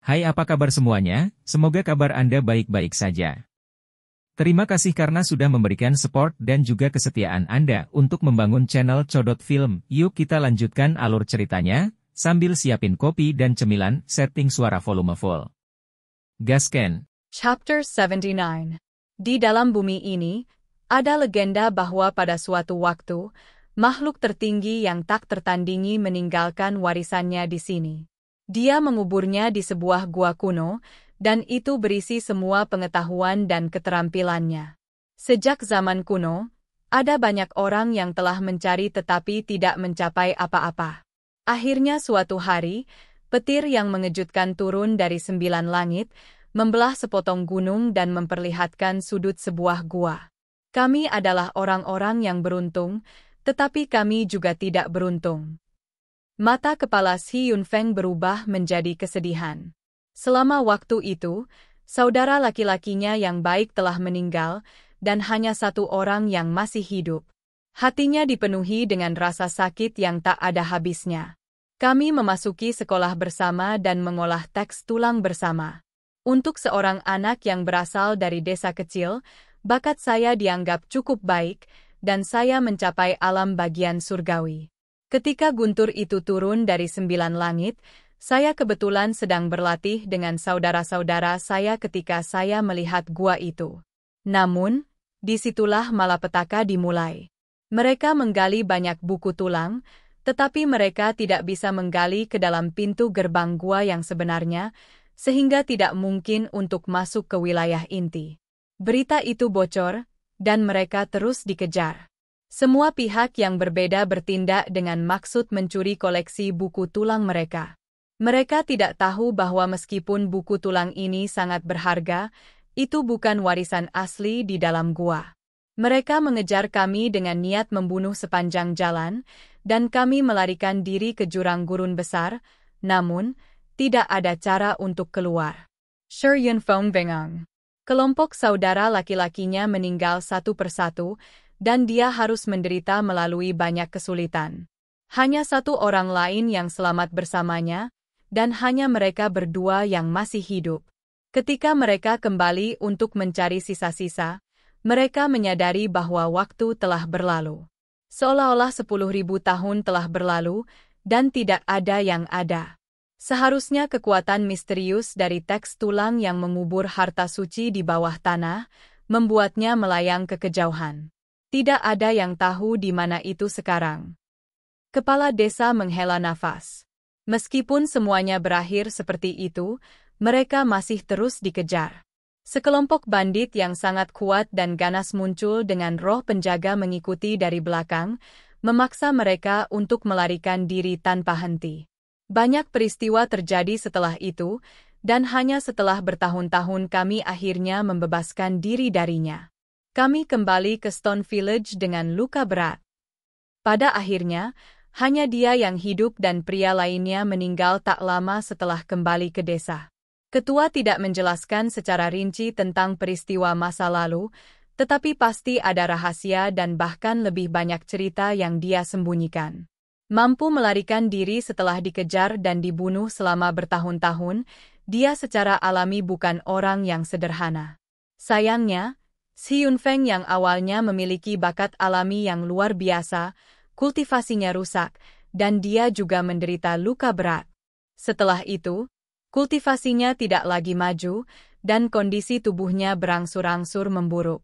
Hai, apa kabar semuanya? Semoga kabar Anda baik-baik saja. Terima kasih karena sudah memberikan support dan juga kesetiaan Anda untuk membangun channel Codot Film. Yuk kita lanjutkan alur ceritanya, sambil siapin kopi dan cemilan, setting suara volume full. Gasken. Chapter 79. Di dalam bumi ini, ada legenda bahwa pada suatu waktu, makhluk tertinggi yang tak tertandingi meninggalkan warisannya di sini. Dia menguburnya di sebuah gua kuno, dan itu berisi semua pengetahuan dan keterampilannya. Sejak zaman kuno, ada banyak orang yang telah mencari tetapi tidak mencapai apa-apa. Akhirnya suatu hari, petir yang mengejutkan turun dari 9 langit, membelah sepotong gunung dan memperlihatkan sudut sebuah gua. Kami adalah orang-orang yang beruntung, tetapi kami juga tidak beruntung. Mata kepala Si Yunfeng berubah menjadi kesedihan. Selama waktu itu, saudara laki-lakinya yang baik telah meninggal, dan hanya satu orang yang masih hidup. Hatinya dipenuhi dengan rasa sakit yang tak ada habisnya. Kami memasuki sekolah bersama dan mengolah teks tulang bersama. Untuk seorang anak yang berasal dari desa kecil, bakat saya dianggap cukup baik, dan saya mencapai alam bagian surgawi. Ketika guntur itu turun dari 9 langit, saya kebetulan sedang berlatih dengan saudara-saudara saya ketika saya melihat gua itu. Namun, disitulah malapetaka dimulai. Mereka menggali banyak buku tulang, tetapi mereka tidak bisa menggali ke dalam pintu gerbang gua yang sebenarnya, sehingga tidak mungkin untuk masuk ke wilayah inti. Berita itu bocor, dan mereka terus dikejar. Semua pihak yang berbeda bertindak dengan maksud mencuri koleksi buku tulang mereka. Mereka tidak tahu bahwa meskipun buku tulang ini sangat berharga, itu bukan warisan asli di dalam gua. Mereka mengejar kami dengan niat membunuh sepanjang jalan, dan kami melarikan diri ke jurang gurun besar, namun, tidak ada cara untuk keluar. Shi Yunfeng bengang. Kelompok saudara laki-lakinya meninggal satu persatu, dan dia harus menderita melalui banyak kesulitan. Hanya satu orang lain yang selamat bersamanya, dan hanya mereka berdua yang masih hidup. Ketika mereka kembali untuk mencari sisa-sisa, mereka menyadari bahwa waktu telah berlalu. Seolah-olah 10.000 tahun telah berlalu, dan tidak ada yang ada. Seharusnya kekuatan misterius dari teks tulang yang mengubur harta suci di bawah tanah, membuatnya melayang ke kejauhan. Tidak ada yang tahu di mana itu sekarang. Kepala desa menghela nafas. Meskipun semuanya berakhir seperti itu, mereka masih terus dikejar. Sekelompok bandit yang sangat kuat dan ganas muncul dengan roh penjaga mengikuti dari belakang, memaksa mereka untuk melarikan diri tanpa henti. Banyak peristiwa terjadi setelah itu, dan hanya setelah bertahun-tahun kami akhirnya membebaskan diri darinya. Kami kembali ke Stone Village dengan luka berat. Pada akhirnya, hanya dia yang hidup dan pria lainnya meninggal tak lama setelah kembali ke desa. Ketua tidak menjelaskan secara rinci tentang peristiwa masa lalu, tetapi pasti ada rahasia dan bahkan lebih banyak cerita yang dia sembunyikan. Mampu melarikan diri setelah dikejar dan dibunuh selama bertahun-tahun, dia secara alami bukan orang yang sederhana. Sayangnya, Si Yunfeng yang awalnya memiliki bakat alami yang luar biasa, kultivasinya rusak, dan dia juga menderita luka berat. Setelah itu, kultivasinya tidak lagi maju, dan kondisi tubuhnya berangsur-angsur memburuk.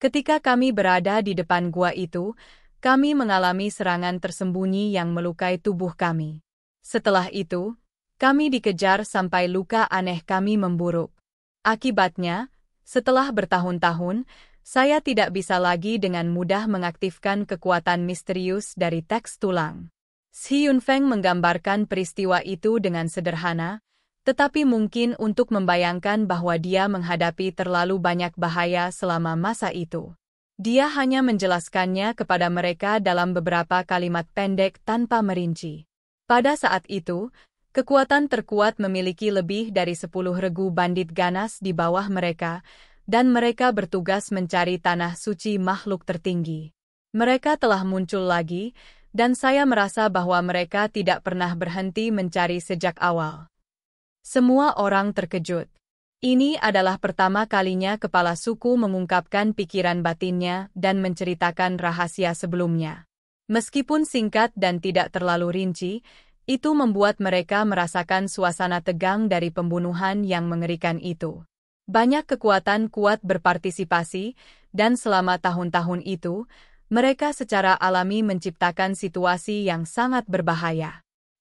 Ketika kami berada di depan gua itu, kami mengalami serangan tersembunyi yang melukai tubuh kami. Setelah itu, kami dikejar sampai luka aneh kami memburuk. Akibatnya, setelah bertahun-tahun, saya tidak bisa lagi dengan mudah mengaktifkan kekuatan misterius dari teks tulang. Si Yunfeng menggambarkan peristiwa itu dengan sederhana, tetapi mungkin untuk membayangkan bahwa dia menghadapi terlalu banyak bahaya selama masa itu. Dia hanya menjelaskannya kepada mereka dalam beberapa kalimat pendek tanpa merinci. Pada saat itu, kekuatan terkuat memiliki lebih dari 10 regu bandit ganas di bawah mereka, dan mereka bertugas mencari tanah suci makhluk tertinggi. Mereka telah muncul lagi, dan saya merasa bahwa mereka tidak pernah berhenti mencari sejak awal. Semua orang terkejut. Ini adalah pertama kalinya kepala suku mengungkapkan pikiran batinnya dan menceritakan rahasia sebelumnya. Meskipun singkat dan tidak terlalu rinci, itu membuat mereka merasakan suasana tegang dari pembunuhan yang mengerikan itu. Banyak kekuatan kuat berpartisipasi, dan selama tahun-tahun itu, mereka secara alami menciptakan situasi yang sangat berbahaya.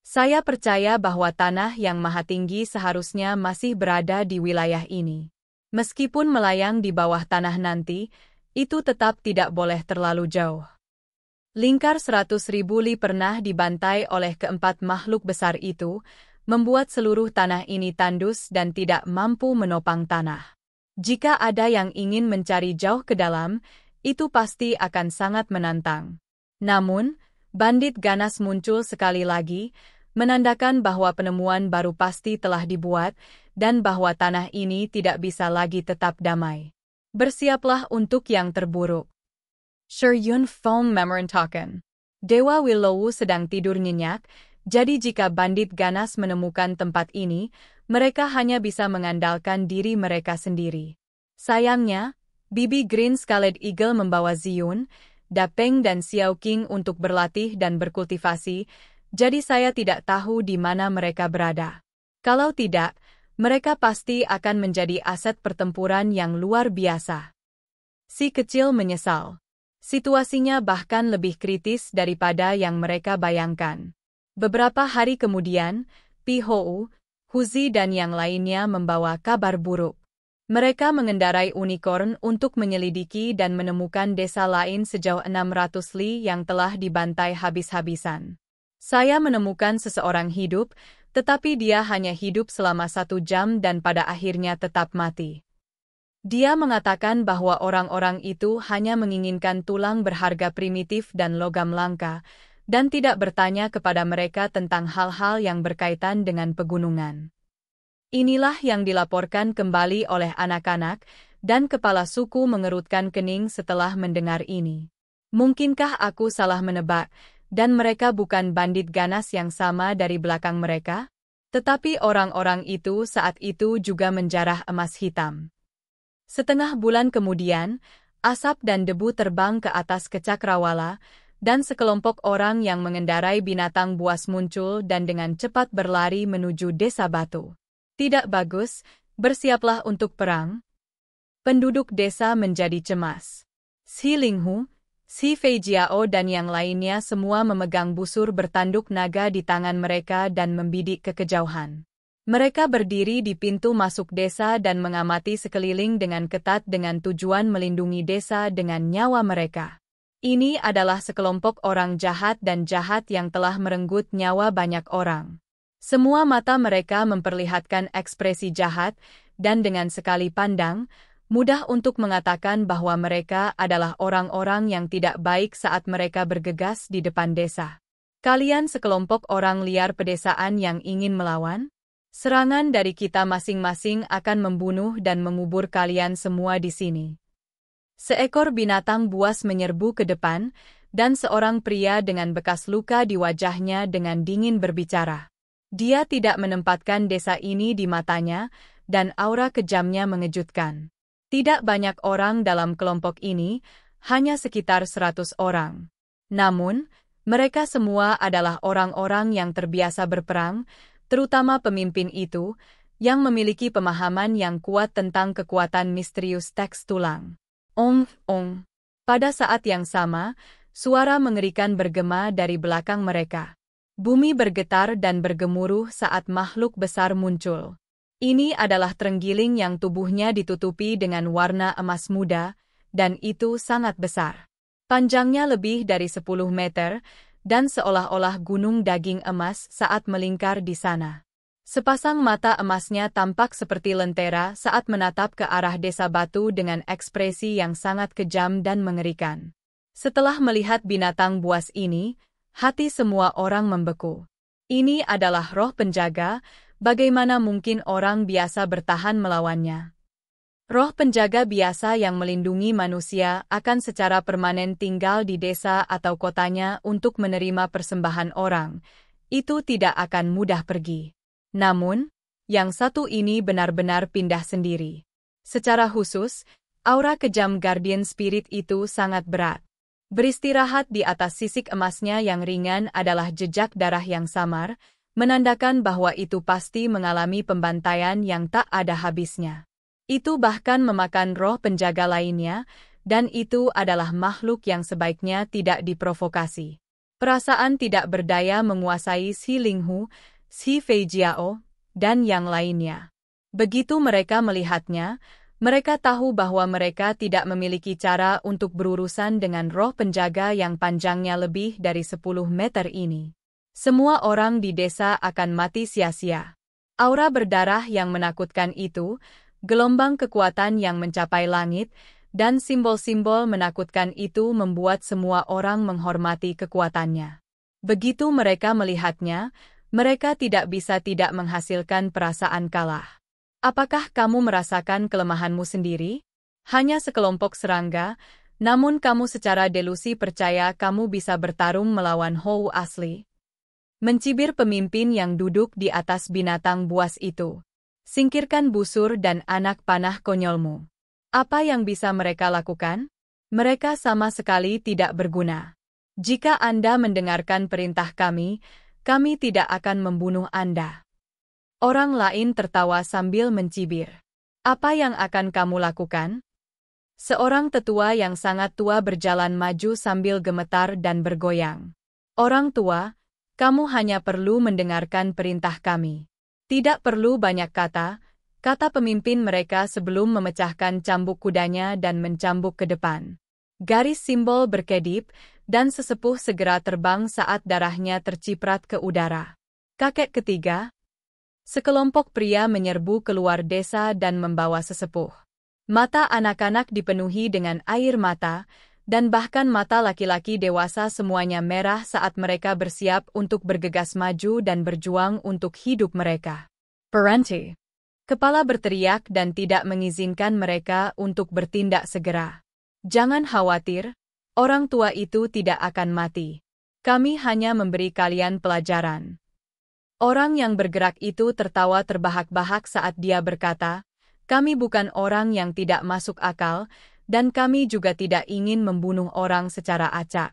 Saya percaya bahwa tanah yang maha tinggi seharusnya masih berada di wilayah ini. Meskipun melayang di bawah tanah nanti, itu tetap tidak boleh terlalu jauh. Lingkar 100.000 li pernah dibantai oleh keempat makhluk besar itu, membuat seluruh tanah ini tandus dan tidak mampu menopang tanah. Jika ada yang ingin mencari jauh ke dalam, itu pasti akan sangat menantang. Namun, bandit ganas muncul sekali lagi, menandakan bahwa penemuan baru pasti telah dibuat, dan bahwa tanah ini tidak bisa lagi tetap damai. Bersiaplah untuk yang terburuk. Shiryun Fong memerintahkan. Dewa Willowu sedang tidur nyenyak, jadi jika bandit ganas menemukan tempat ini, mereka hanya bisa mengandalkan diri mereka sendiri. Sayangnya, Bibi Green Scarlet Eagle membawa Ziyun, Dapeng dan Xiao Qing untuk berlatih dan berkultivasi, jadi saya tidak tahu di mana mereka berada. Kalau tidak, mereka pasti akan menjadi aset pertempuran yang luar biasa. Si kecil menyesal. Situasinya bahkan lebih kritis daripada yang mereka bayangkan. Beberapa hari kemudian, Pi Hou, Huzi dan yang lainnya membawa kabar buruk. Mereka mengendarai unicorn untuk menyelidiki dan menemukan desa lain sejauh 600 li yang telah dibantai habis-habisan. Saya menemukan seseorang hidup, tetapi dia hanya hidup selama 1 jam dan pada akhirnya tetap mati. Dia mengatakan bahwa orang-orang itu hanya menginginkan tulang berharga primitif dan logam langka, dan tidak bertanya kepada mereka tentang hal-hal yang berkaitan dengan pegunungan. Inilah yang dilaporkan kembali oleh anak-anak, dan kepala suku mengerutkan kening setelah mendengar ini. Mungkinkah aku salah menebak, dan mereka bukan bandit ganas yang sama dari belakang mereka? Tetapi orang-orang itu saat itu juga menjarah emas hitam. Setengah bulan kemudian, asap dan debu terbang ke atas kecakrawala, dan sekelompok orang yang mengendarai binatang buas muncul dan dengan cepat berlari menuju desa batu. Tidak bagus, bersiaplah untuk perang. Penduduk desa menjadi cemas. Si Linghu, Si Fei Jiao dan yang lainnya semua memegang busur bertanduk naga di tangan mereka dan membidik ke kejauhan. Mereka berdiri di pintu masuk desa dan mengamati sekeliling dengan ketat dengan tujuan melindungi desa dengan nyawa mereka. Ini adalah sekelompok orang jahat dan jahat yang telah merenggut nyawa banyak orang. Semua mata mereka memperlihatkan ekspresi jahat, dan dengan sekali pandang, mudah untuk mengatakan bahwa mereka adalah orang-orang yang tidak baik saat mereka bergegas di depan desa. Kalian sekelompok orang liar pedesaan yang ingin melawan? Serangan dari kita masing-masing akan membunuh dan mengubur kalian semua di sini. Seekor binatang buas menyerbu ke depan, dan seorang pria dengan bekas luka di wajahnya dengan dingin berbicara. Dia tidak menempatkan desa ini di matanya, dan aura kejamnya mengejutkan. Tidak banyak orang dalam kelompok ini, hanya sekitar 100 orang. Namun, mereka semua adalah orang-orang yang terbiasa berperang, terutama pemimpin itu, yang memiliki pemahaman yang kuat tentang kekuatan misterius teks tulang. Ong, ong. Pada saat yang sama, suara mengerikan bergema dari belakang mereka. Bumi bergetar dan bergemuruh saat makhluk besar muncul. Ini adalah terenggiling yang tubuhnya ditutupi dengan warna emas muda, dan itu sangat besar. Panjangnya lebih dari 10 meter, dan seolah-olah gunung daging emas saat melingkar di sana. Sepasang mata emasnya tampak seperti lentera saat menatap ke arah desa batu dengan ekspresi yang sangat kejam dan mengerikan. Setelah melihat binatang buas ini, hati semua orang membeku. Ini adalah roh penjaga. Bagaimana mungkin orang biasa bertahan melawannya? Roh penjaga biasa yang melindungi manusia akan secara permanen tinggal di desa atau kotanya untuk menerima persembahan orang. Itu tidak akan mudah pergi. Namun, Yang satu ini benar-benar pindah sendiri. Secara khusus, aura kejam Guardian Spirit itu sangat berat. Beristirahat di atas sisik emasnya yang ringan adalah jejak darah yang samar, menandakan bahwa itu pasti mengalami pembantaian yang tak ada habisnya. Itu bahkan memakan roh penjaga lainnya, dan itu adalah makhluk yang sebaiknya tidak diprovokasi. Perasaan tidak berdaya menguasai Si Linghu, Si Feijiao, dan yang lainnya. Begitu mereka melihatnya, mereka tahu bahwa mereka tidak memiliki cara untuk berurusan dengan roh penjaga yang panjangnya lebih dari 10 meter ini. Semua orang di desa akan mati sia-sia. Aura berdarah yang menakutkan itu, gelombang kekuatan yang mencapai langit, dan simbol-simbol menakutkan itu membuat semua orang menghormati kekuatannya. Begitu mereka melihatnya, mereka tidak bisa tidak menghasilkan perasaan kalah. Apakah kamu merasakan kelemahanmu sendiri? Hanya sekelompok serangga, namun kamu secara delusi percaya kamu bisa bertarung melawan Hou asli. Mencibir pemimpin yang duduk di atas binatang buas itu. Singkirkan busur dan anak panah konyolmu. Apa yang bisa mereka lakukan? Mereka sama sekali tidak berguna. Jika Anda mendengarkan perintah kami tidak akan membunuh Anda. Orang lain tertawa sambil mencibir. Apa yang akan kamu lakukan? Seorang tetua yang sangat tua berjalan maju sambil gemetar dan bergoyang. Orang tua, kamu hanya perlu mendengarkan perintah kami. Tidak perlu banyak kata pemimpin mereka sebelum memecahkan cambuk kudanya dan mencambuk ke depan. Garis simbol berkedip, dan sesepuh segera terbang saat darahnya terciprat ke udara. Kakek ketiga, sekelompok pria menyerbu keluar desa dan membawa sesepuh. Mata anak-anak dipenuhi dengan air mata, dan bahkan mata laki-laki dewasa semuanya merah saat mereka bersiap untuk bergegas maju dan berjuang untuk hidup mereka. Parenti. Kepala berteriak dan tidak mengizinkan mereka untuk bertindak segera. Jangan khawatir, orang tua itu tidak akan mati. Kami hanya memberi kalian pelajaran. Orang yang bergerak itu tertawa terbahak-bahak saat dia berkata, kami bukan orang yang tidak masuk akal, dan kami juga tidak ingin membunuh orang secara acak.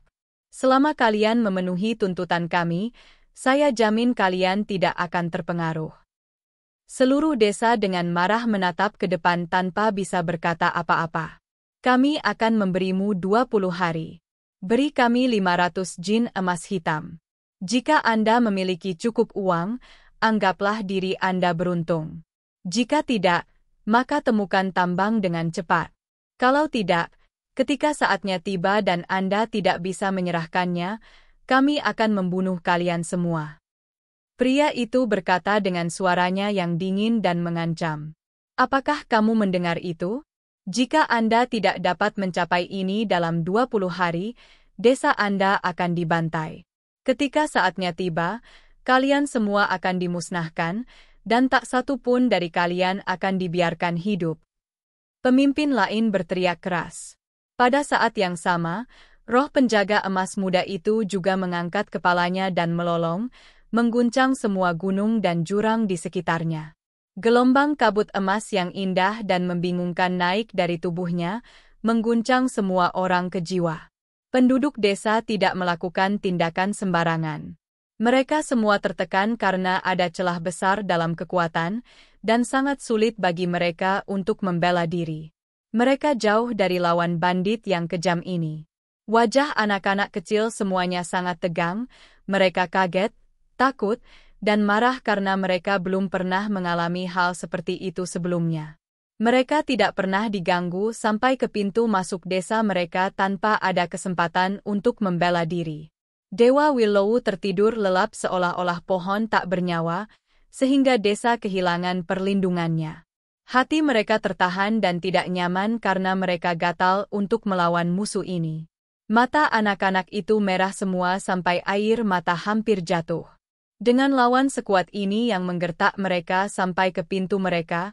Selama kalian memenuhi tuntutan kami, saya jamin kalian tidak akan terpengaruh. Seluruh desa dengan marah menatap ke depan tanpa bisa berkata apa-apa. Kami akan memberimu 20 hari. Beri kami 500 jin emas hitam. Jika Anda memiliki cukup uang, anggaplah diri Anda beruntung. Jika tidak, maka temukan tambang dengan cepat. Kalau tidak, ketika saatnya tiba dan Anda tidak bisa menyerahkannya, kami akan membunuh kalian semua. Pria itu berkata dengan suaranya yang dingin dan mengancam. Apakah kamu mendengar itu? Jika Anda tidak dapat mencapai ini dalam 20 hari, desa Anda akan dibantai. Ketika saatnya tiba, kalian semua akan dimusnahkan, dan tak satu pun dari kalian akan dibiarkan hidup. Pemimpin lain berteriak keras. Pada saat yang sama, roh penjaga emas muda itu juga mengangkat kepalanya dan melolong, mengguncang semua gunung dan jurang di sekitarnya. Gelombang kabut emas yang indah dan membingungkan naik dari tubuhnya, mengguncang semua orang ke jiwa. Penduduk desa tidak melakukan tindakan sembarangan. Mereka semua tertekan karena ada celah besar dalam kekuatan, dan sangat sulit bagi mereka untuk membela diri. Mereka jauh dari lawan bandit yang kejam ini. Wajah anak-anak kecil semuanya sangat tegang, mereka kaget, takut, dan marah karena mereka belum pernah mengalami hal seperti itu sebelumnya. Mereka tidak pernah diganggu sampai ke pintu masuk desa mereka tanpa ada kesempatan untuk membela diri. Dewa Willow tertidur lelap seolah-olah pohon tak bernyawa, sehingga desa kehilangan perlindungannya. Hati mereka tertahan dan tidak nyaman karena mereka gatal untuk melawan musuh ini. Mata anak-anak itu merah semua sampai air mata hampir jatuh. Dengan lawan sekuat ini yang menggertak mereka sampai ke pintu mereka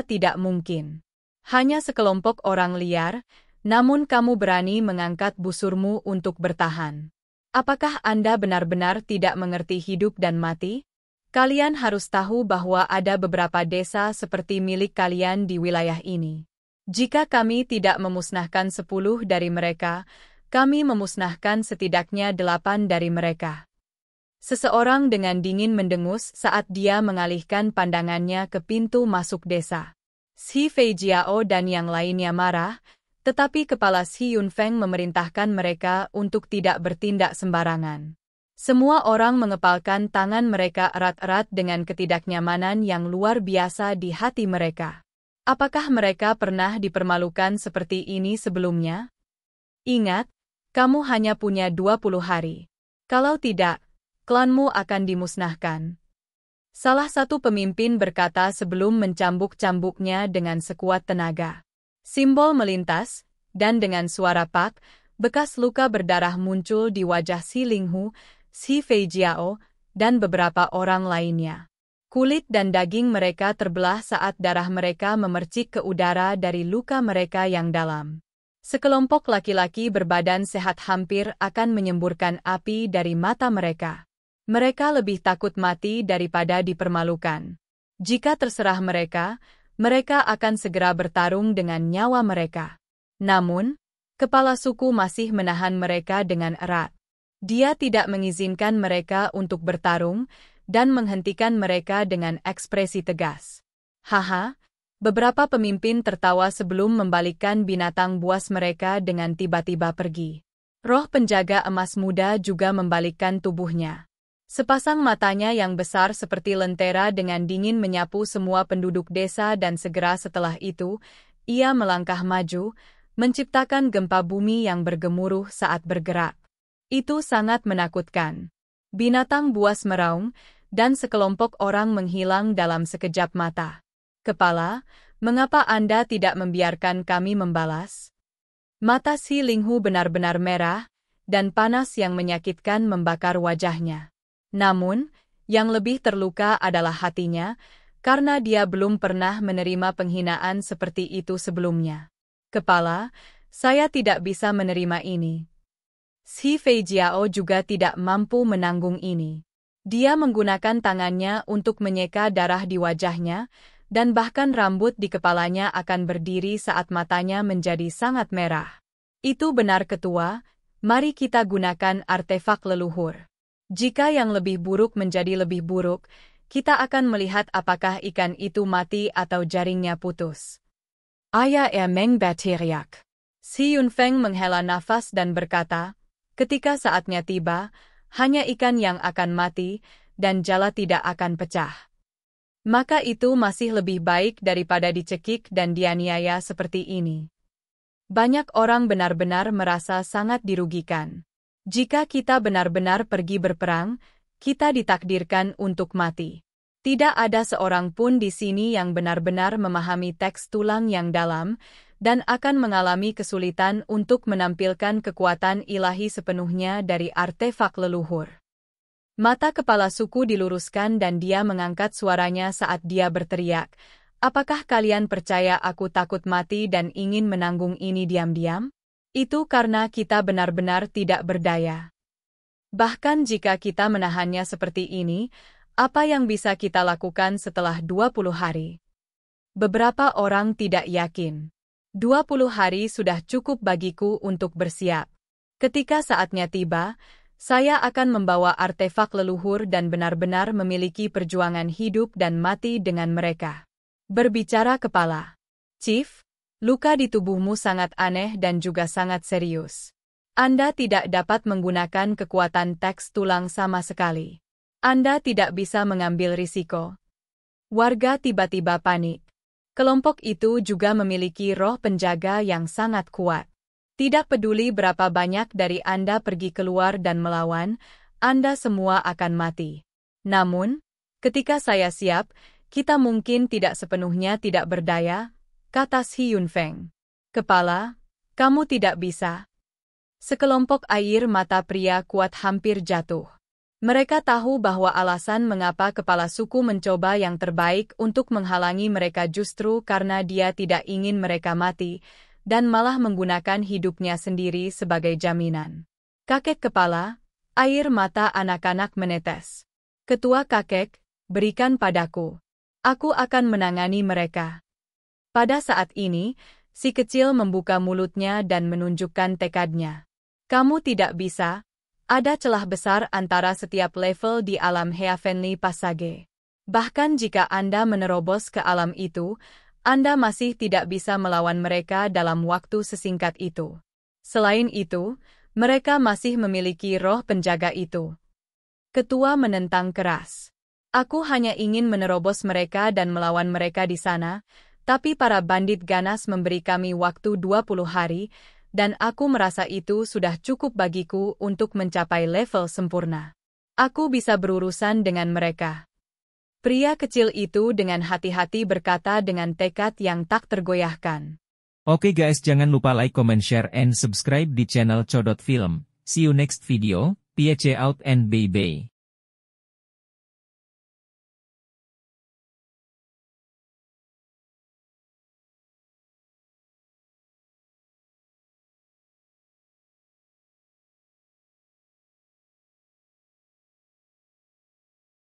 tidak mungkin. Hanya sekelompok orang liar, namun kamu berani mengangkat busurmu untuk bertahan. Apakah Anda benar-benar tidak mengerti hidup dan mati? Kalian harus tahu bahwa ada beberapa desa seperti milik kalian di wilayah ini. Jika kami tidak memusnahkan 10 dari mereka, kami memusnahkan setidaknya 8 dari mereka. Seseorang dengan dingin mendengus saat dia mengalihkan pandangannya ke pintu masuk desa. Xi Feijiao dan yang lainnya marah, tetapi kepala Xi Yunfeng memerintahkan mereka untuk tidak bertindak sembarangan. Semua orang mengepalkan tangan mereka erat-erat dengan ketidaknyamanan yang luar biasa di hati mereka. Apakah mereka pernah dipermalukan seperti ini sebelumnya? Ingat, kamu hanya punya 20 hari. Kalau tidak, klanmu akan dimusnahkan. Salah satu pemimpin berkata sebelum mencambuk-cambuknya dengan sekuat tenaga. Simbol melintas, dan dengan suara pak, bekas luka berdarah muncul di wajah Xi Linghu, Xi Feijiao, dan beberapa orang lainnya. Kulit dan daging mereka terbelah saat darah mereka memercik ke udara dari luka mereka yang dalam. Sekelompok laki-laki berbadan sehat hampir akan menyemburkan api dari mata mereka. Mereka lebih takut mati daripada dipermalukan. Jika terserah mereka, mereka akan segera bertarung dengan nyawa mereka. Namun, kepala suku masih menahan mereka dengan erat. Dia tidak mengizinkan mereka untuk bertarung, dan menghentikan mereka dengan ekspresi tegas. Haha, beberapa pemimpin tertawa sebelum membalikkan binatang buas mereka dengan tiba-tiba pergi. Roh penjaga emas muda juga membalikkan tubuhnya. Sepasang matanya yang besar seperti lentera dengan dingin menyapu semua penduduk desa dan segera setelah itu, ia melangkah maju, menciptakan gempa bumi yang bergemuruh saat bergerak. Itu sangat menakutkan. Binatang buas meraung, dan sekelompok orang menghilang dalam sekejap mata. Kepala, mengapa Anda tidak membiarkan kami membalas? Mata Xi Linghu benar-benar merah, dan panas yang menyakitkan membakar wajahnya. Namun, yang lebih terluka adalah hatinya, karena dia belum pernah menerima penghinaan seperti itu sebelumnya. Kepala, saya tidak bisa menerima ini. Xi Feijiao juga tidak mampu menanggung ini. Dia menggunakan tangannya untuk menyeka darah di wajahnya, dan bahkan rambut di kepalanya akan berdiri saat matanya menjadi sangat merah. Itu benar ketua, mari kita gunakan artefak leluhur. Jika yang lebih buruk menjadi lebih buruk, kita akan melihat apakah ikan itu mati atau jaringnya putus. Ayah Meng berteriak. Xi Yunfeng menghela nafas dan berkata, ketika saatnya tiba, hanya ikan yang akan mati, dan jala tidak akan pecah. Maka itu masih lebih baik daripada dicekik dan dianiaya seperti ini. Banyak orang benar-benar merasa sangat dirugikan. Jika kita benar-benar pergi berperang, kita ditakdirkan untuk mati. Tidak ada seorang pun di sini yang benar-benar memahami teks tulang yang dalam, dan akan mengalami kesulitan untuk menampilkan kekuatan ilahi sepenuhnya dari artefak leluhur. Mata kepala suku diluruskan dan dia mengangkat suaranya saat dia berteriak, apakah kalian percaya aku takut mati dan ingin menanggung ini diam-diam? Itu karena kita benar-benar tidak berdaya. Bahkan jika kita menahannya seperti ini, apa yang bisa kita lakukan setelah 20 hari? Beberapa orang tidak yakin. 20 hari sudah cukup bagiku untuk bersiap. Ketika saatnya tiba, saya akan membawa artefak leluhur dan benar-benar memiliki perjuangan hidup dan mati dengan mereka. Berbicara kepala. Chief, luka di tubuhmu sangat aneh dan juga sangat serius. Anda tidak dapat menggunakan kekuatan teks tulang sama sekali. Anda tidak bisa mengambil risiko. Warga tiba-tiba panik. Kelompok itu juga memiliki roh penjaga yang sangat kuat. Tidak peduli berapa banyak dari Anda pergi keluar dan melawan, Anda semua akan mati. Namun, ketika saya siap, kita mungkin tidak sepenuhnya tidak berdaya, kata Xi Yunfeng. Kepala, kamu tidak bisa. Sekelompok air mata pria kuat hampir jatuh. Mereka tahu bahwa alasan mengapa kepala suku mencoba yang terbaik untuk menghalangi mereka justru karena dia tidak ingin mereka mati, dan malah menggunakan hidupnya sendiri sebagai jaminan. Kakek kepala, air mata anak-anak menetes. Ketua kakek, Berikan padaku. Aku akan menangani mereka. Pada saat ini, si kecil membuka mulutnya dan menunjukkan tekadnya. Kamu tidak bisa. Ada celah besar antara setiap level di alam Heavenly Passage. Bahkan jika Anda menerobos ke alam itu, Anda masih tidak bisa melawan mereka dalam waktu sesingkat itu. Selain itu, mereka masih memiliki roh penjaga itu. Ketua menentang keras. Aku hanya ingin menerobos mereka dan melawan mereka di sana, tapi para bandit ganas memberi kami waktu 20 hari, dan aku merasa itu sudah cukup bagiku untuk mencapai level sempurna. Aku bisa berurusan dengan mereka. Pria kecil itu dengan hati-hati berkata dengan tekad yang tak tergoyahkan. Oke guys, jangan lupa like, comment, share, and subscribe di channel Codot Film. See you next video, peace out and bye-bye.